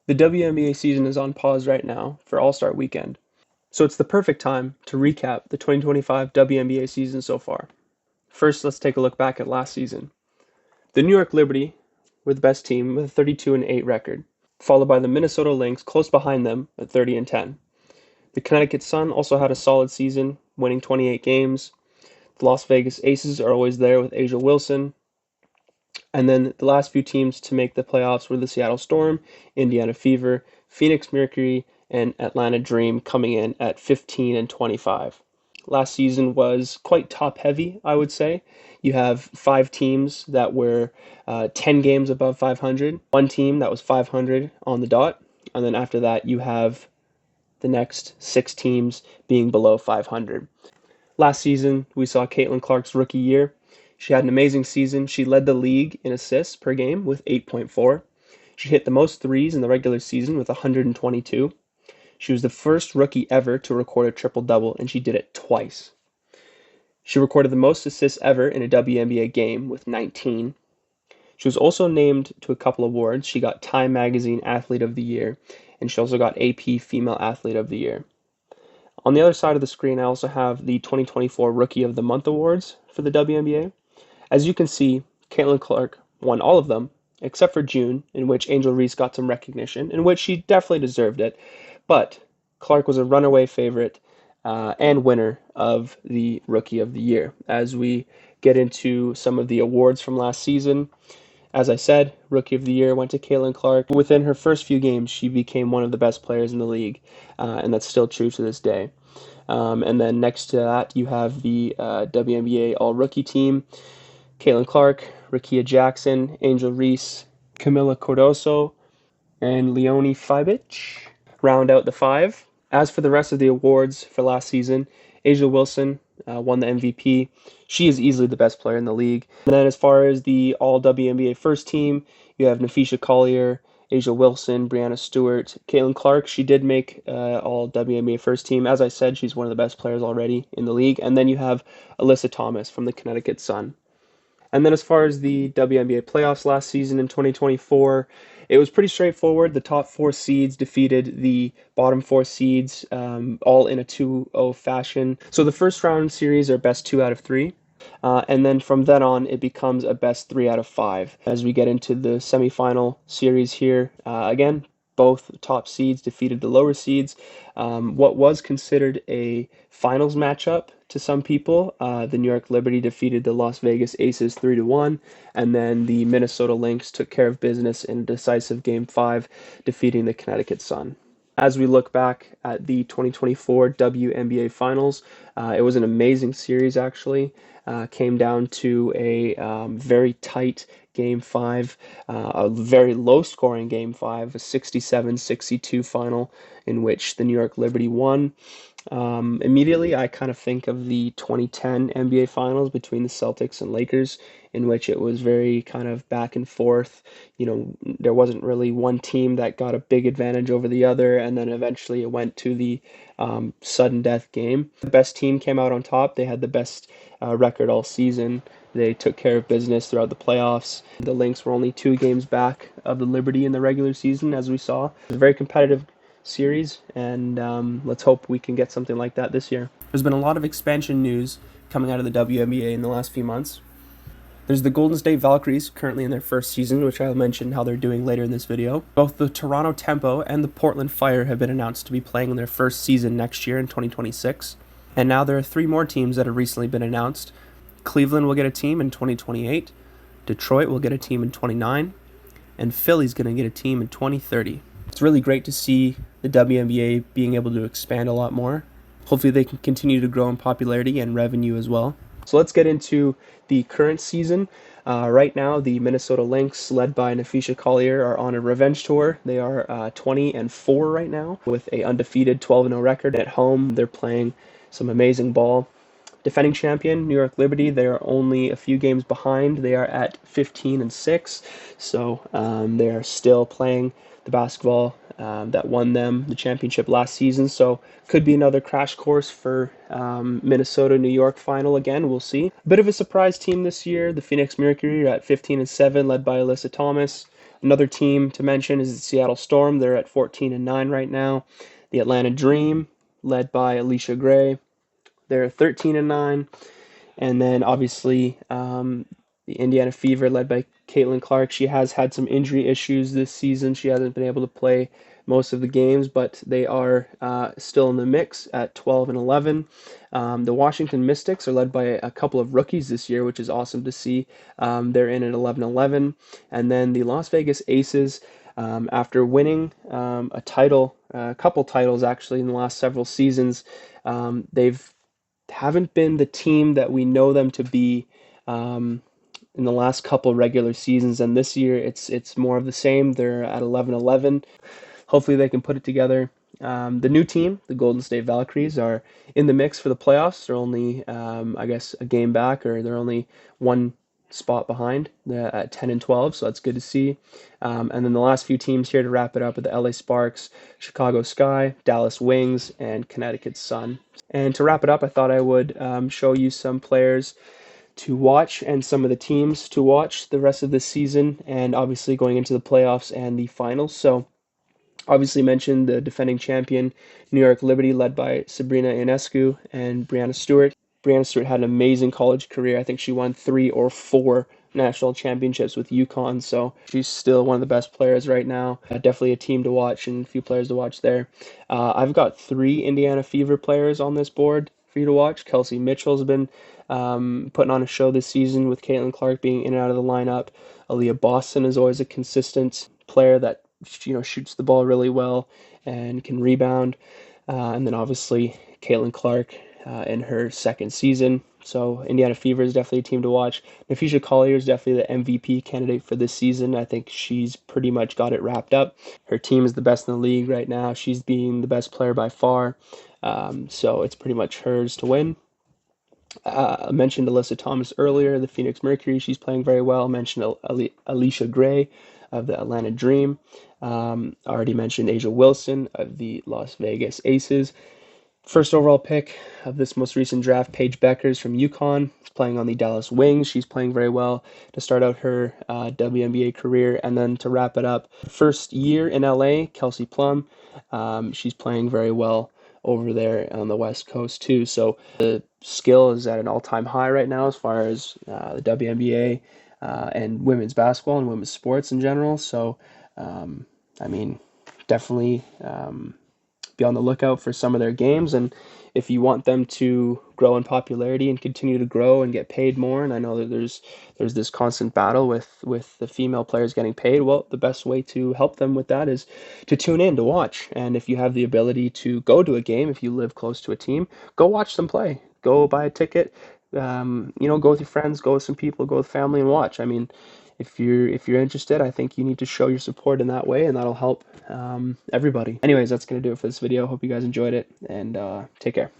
The WNBA season is on pause right now for All-Star Weekend, so it's the perfect time to recap the 2025 WNBA season so far. First, let's take a look back at last season. The New York Liberty were the best team with a 32-8 record, followed by the Minnesota Lynx close behind them at 30-10. The Connecticut Sun also had a solid season, winning 28 games. The Las Vegas Aces are always there with Asia Wilson. And then the last few teams to make the playoffs were the Seattle Storm, Indiana Fever, Phoenix Mercury, and Atlanta Dream coming in at 15 and 25. Last season was quite top heavy, I would say. You have 5 teams that were 10 games above 500, one team that was 500 on the dot, and then after that you have the next 6 teams being below 500. Last season, we saw Caitlin Clark's rookie year. She had an amazing season. She led the league in assists per game with 8.4. She hit the most threes in the regular season with 122. She was the first rookie ever to record a triple-double, and she did it twice. She recorded the most assists ever in a WNBA game with 19. She was also named to a couple awards. She got Time Magazine Athlete of the Year, and she also got AP Female Athlete of the Year. On the other side of the screen, I also have the 2024 Rookie of the Month awards for the WNBA. As you can see, Caitlin Clark won all of them, except for June, in which Angel Reese got some recognition, in which she definitely deserved it. But Clark was a runaway favorite and winner of the Rookie of the Year. As we get into some of the awards from last season, as I said, Rookie of the Year went to Caitlin Clark. Within her first few games, she became one of the best players in the league, and that's still true to this day. And then next to that, you have the WNBA All-Rookie team. Caitlin Clark, Rakia Jackson, Angel Reese, Camila Cordoso, and Leonie Fibich round out the 5. As for the rest of the awards for last season, Asia Wilson won the MVP. She is easily the best player in the league. And then as far as the All-WNBA first team, you have Nafisha Collier, Asia Wilson, Brianna Stewart, Caitlin Clark. She did make All-WNBA first team. As I said, she's one of the best players already in the league. And then you have Alyssa Thomas from the Connecticut Sun. And then as far as the WNBA playoffs last season in 2024, it was pretty straightforward. The top 4 seeds defeated the bottom 4 seeds, all in a 2-0 fashion. So the first round series are best 2 out of 3. And then from then on, it becomes a best 3 out of 5. As we get into the semifinal series here, again, both top seeds defeated the lower seeds. What was considered a finals matchup to some people, the New York Liberty defeated the Las Vegas Aces 3-1, and then the Minnesota Lynx took care of business in a decisive Game 5, defeating the Connecticut Sun. As we look back at the 2024 WNBA Finals, it was an amazing series, actually. Came down to a very tight Game 5, a very low-scoring Game 5, a 67-62 final in which the New York Liberty won. Immediately, I kind of think of the 2010 NBA Finals between the Celtics and Lakers, in which it was very kind of back and forth. You know, there wasn't really one team that got a big advantage over the other, and then eventually it went to the sudden death game. The best team came out on top. They had the best record all season. They took care of business throughout the playoffs. The Lynx were only 2 games back of the Liberty in the regular season, as we saw. It was a very competitive series, and let's hope we can get something like that this year. There's been a lot of expansion news coming out of the WNBA in the last few months. There's the Golden State Valkyries currently in their first season, which I'll mention how they're doing later in this video. Both the Toronto Tempo and the Portland Fire have been announced to be playing in their first season next year in 2026. And now there are 3 more teams that have recently been announced. Cleveland will get a team in 2028, Detroit will get a team in 2029, and Philly's going to get a team in 2030. It's really great to see the WNBA being able to expand a lot more. Hopefully they can continue to grow in popularity and revenue as well. So let's get into the current season. Right now, the Minnesota Lynx, led by Nafisha Collier, are on a revenge tour. They are 20-4 right now, with a undefeated 12-0 record at home. They're playing some amazing ball. Defending champion, New York Liberty, they are only a few games behind. They are at 15-6, so they are still playing the basketball that won them the championship last season. So could be another crash course for Minnesota-New York final again. We'll see. A bit of a surprise team this year. The Phoenix Mercury are at 15-7, led by Alyssa Thomas. Another team to mention is the Seattle Storm. They're at 14-9 right now. The Atlanta Dream, led by Alicia Gray, they're 13-9. And then obviously the Indiana Fever, led by Caitlin Clark. She has had some injury issues this season. She hasn't been able to play most of the games, but they are still in the mix at 12-11. The Washington Mystics are led by a couple of rookies this year, which is awesome to see. They're in at 11-11. And then the Las Vegas Aces, after winning a title, a couple titles actually in the last several seasons, they've haven't been the team that we know them to be in the last couple regular seasons, and this year it's more of the same. They're at 11-11. Hopefully they can put it together. The new team, the Golden State Valkyries, are in the mix for the playoffs. They're only, I guess, a game back, or they're only one spot behind at 10-12, so that's good to see. And then the last few teams here to wrap it up are the LA Sparks, Chicago Sky, Dallas Wings, and Connecticut Sun. And to wrap it up, I thought I would show you some players to watch and some of the teams to watch the rest of this season, and obviously going into the playoffs and the finals. So obviously mentioned the defending champion, New York Liberty, led by Sabrina Ionescu and Brianna Stewart. Brianna Stewart had an amazing college career. I think she won 3 or 4 national championships with UConn, so she's still one of the best players right now. Definitely a team to watch and a few players to watch there. I've got 3 Indiana Fever players on this board for you to watch. Kelsey Mitchell's been putting on a show this season with Caitlin Clark being in and out of the lineup. Aaliyah Boston is always a consistent player that shoots the ball really well and can rebound. And then obviously Caitlin Clark in her second season. So Indiana Fever is definitely a team to watch. Nafisha Collier is definitely the MVP candidate for this season. I think she's pretty much got it wrapped up. Her team is the best in the league right now. She's being the best player by far. So it's pretty much hers to win. I mentioned Alyssa Thomas earlier, the Phoenix Mercury. She's playing very well. I mentioned Alicia Gray of the Atlanta Dream. I already mentioned Asia Wilson of the Las Vegas Aces. First overall pick of this most recent draft, Paige Beckers from UConn, is playing on the Dallas Wings. She's playing very well to start out her WNBA career. And then to wrap it up, first year in LA, Kelsey Plum. She's playing very well over there on the West Coast too. So the skill is at an all-time high right now as far as the WNBA and women's basketball and women's sports in general. So, I mean, definitely be on the lookout for some of their games, and if you want them to grow in popularity and continue to grow and get paid more, and I know that there's this constant battle with the female players getting paid, well, the best way to help them with that is to tune in to watch. And if you have the ability to go to a game, if you live close to a team, go watch them play. Go buy a ticket. Go with your friends, go with some people, go with family and watch. I mean, if you're interested, I think you need to show your support in that way, and that'll help everybody. Anyways, that's gonna do it for this video. Hope you guys enjoyed it, and take care.